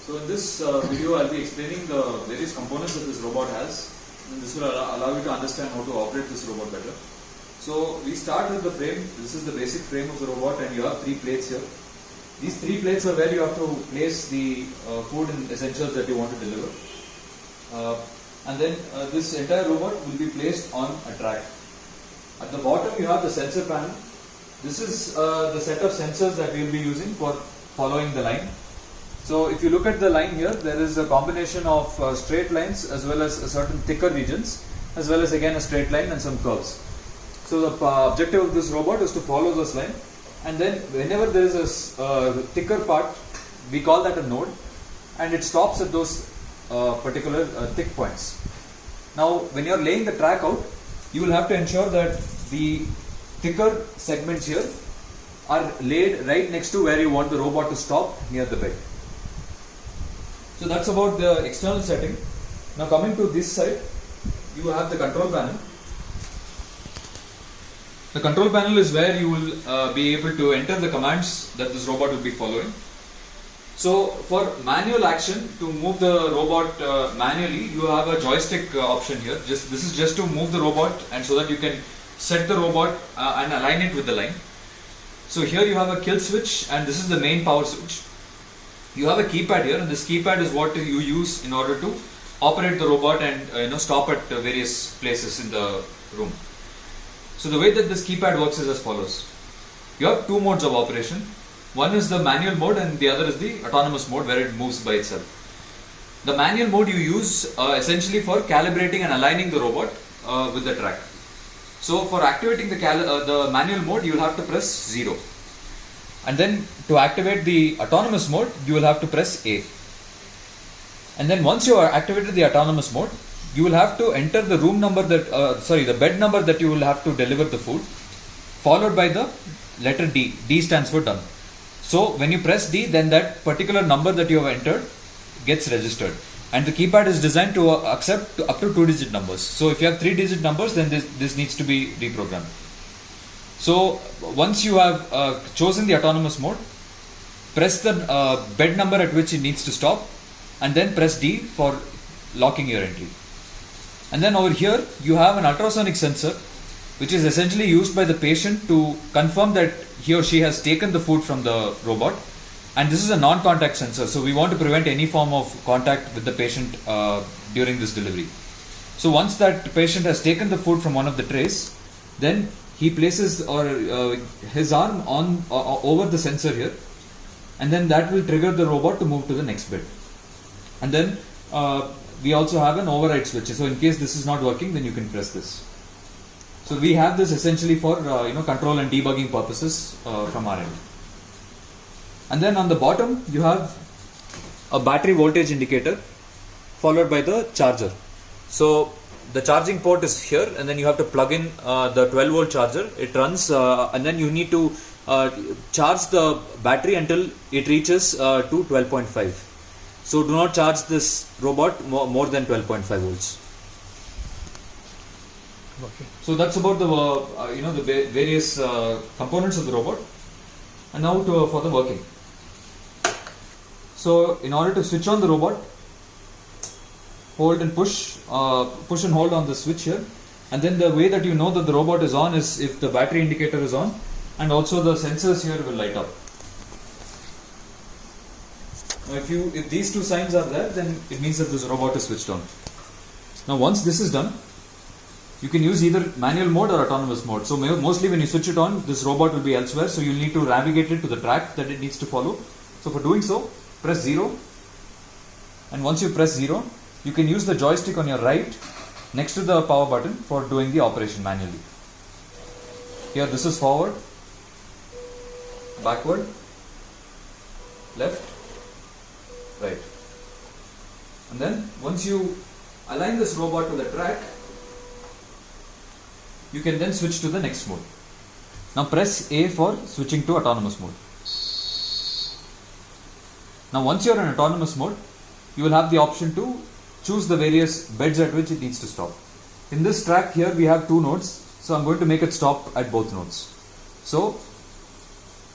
So in this video I'll be explaining the various components that this robot has, and this will allow you to understand how to operate this robot better. So we start with the frame. This is the basic frame of the robot, and you have 3 plates here. These 3 plates are where you have to place the food and essentials that you want to deliver. And then this entire robot will be placed on a track. At the bottom you have the sensor panel. This is the set of sensors that we will be using for following the line. So if you look at the line here, there is a combination of straight lines as well as certain thicker regions, as well as again a straight line and some curves. So the objective of this robot is to follow this line, and then whenever there is a thicker part, we call that a node, and it stops at those particular thick points. Now when you are laying the track out, you will have to ensure that the thicker segments here are laid right next to where you want the robot to stop near the bed. So that's about the external setting. Now coming to this side, you have the control panel. The control panel is where you will be able to enter the commands that this robot will be following. So for manual action, to move the robot manually, you have a joystick option here. This is just to move the robot, and so that you can set the robot and align it with the line. So here you have a kill switch, and this is the main power switch. You have a keypad here, and this keypad is what you use in order to operate the robot and stop at various places in the room. So the way that this keypad works is as follows. You have 2 modes of operation. One is the manual mode, and the other is the autonomous mode, where it moves by itself. The manual mode you use essentially for calibrating and aligning the robot with the track. So for activating the manual mode, you will have to press 0. And then to activate the autonomous mode, you will have to press A. And then once you are activated the autonomous mode, you will have to enter the room number the bed number that you will have to deliver the food, followed by the letter D. D stands for done. So when you press D, then that particular number that you have entered gets registered. And the keypad is designed to accept up to 2-digit numbers. So if you have 3-digit numbers, then this needs to be reprogrammed. So once you have chosen the autonomous mode, press the bed number at which it needs to stop, and then press D for locking your entry. And then over here you have an ultrasonic sensor, which is essentially used by the patient to confirm that he or she has taken the food from the robot. And this is a non-contact sensor, so we want to prevent any form of contact with the patient during this delivery. So once that patient has taken the food from one of the trays, then he places his arm on over the sensor here, and then that will trigger the robot to move to the next bed. And then we also have an override switch. So in case this is not working, then you can press this. So we have this essentially for control and debugging purposes from our end. And then on the bottom you have a battery voltage indicator followed by the charger. So the charging port is here, and then you have to plug in the 12-volt charger. It runs and then you need to charge the battery until it reaches to 12.5. So do not charge this robot more than 12.5 volts. Okay. So that's about the various components of the robot. And now for the working. So in order to switch on the robot, hold and push and hold on the switch here, and then the way that you know that the robot is on is if the battery indicator is on, and also the sensors here will light up. Now if these 2 signs are there, then it means that this robot is switched on. Now once this is done, you can use either manual mode or autonomous mode. So mostly when you switch it on, this robot will be elsewhere, so you'll need to navigate it to the track that it needs to follow. So for doing so, press 0, and once you press 0, you can use the joystick on your right next to the power button for doing the operation manually. Here this is forward, backward, left, right. And then once you align this robot to the track, you can then switch to the next mode. Now press A for switching to autonomous mode. Now once you are in autonomous mode, you will have the option to choose the various beds at which it needs to stop. In this track here we have 2 nodes, so I'm going to make it stop at both nodes. So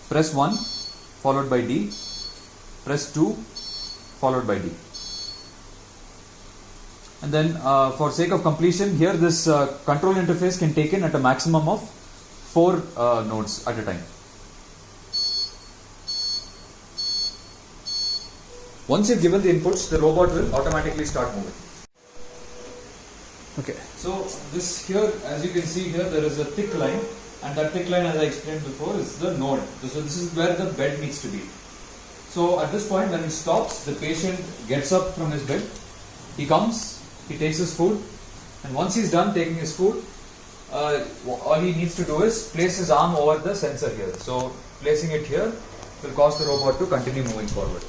press 1 followed by D, press 2 followed by D. And then for sake of completion, here this control interface can take in at a maximum of 4 nodes at a time. Once you've given the inputs, the robot will automatically start moving. Okay. So this here, as you can see here, there is a thick line, and that thick line, as I explained before, is the node. So this is where the bed needs to be. So at this point, when it stops, the patient gets up from his bed, he comes, he takes his food, and once he's done taking his food, all he needs to do is place his arm over the sensor here. So placing it here will cause the robot to continue moving forward.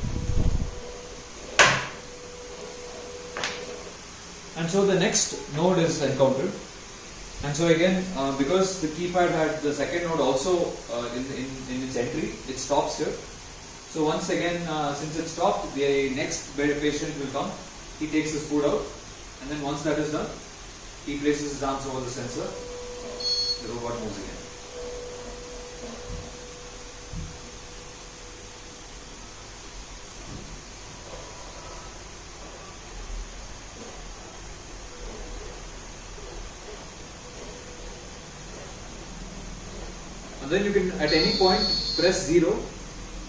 And so the next node is encountered, and so again, because the keypad had the second node also in its entry, it stops here. So once again, since it stopped, the next patient will come, he takes his food out, and then once that is done, he places his arms over the sensor, the robot moves again. And then you can at any point press 0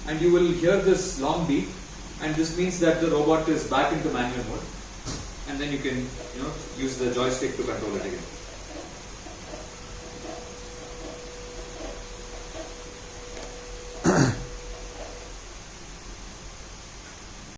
and you will hear this long beep, and this means that the robot is back into manual mode, and then you can use the joystick to control it again.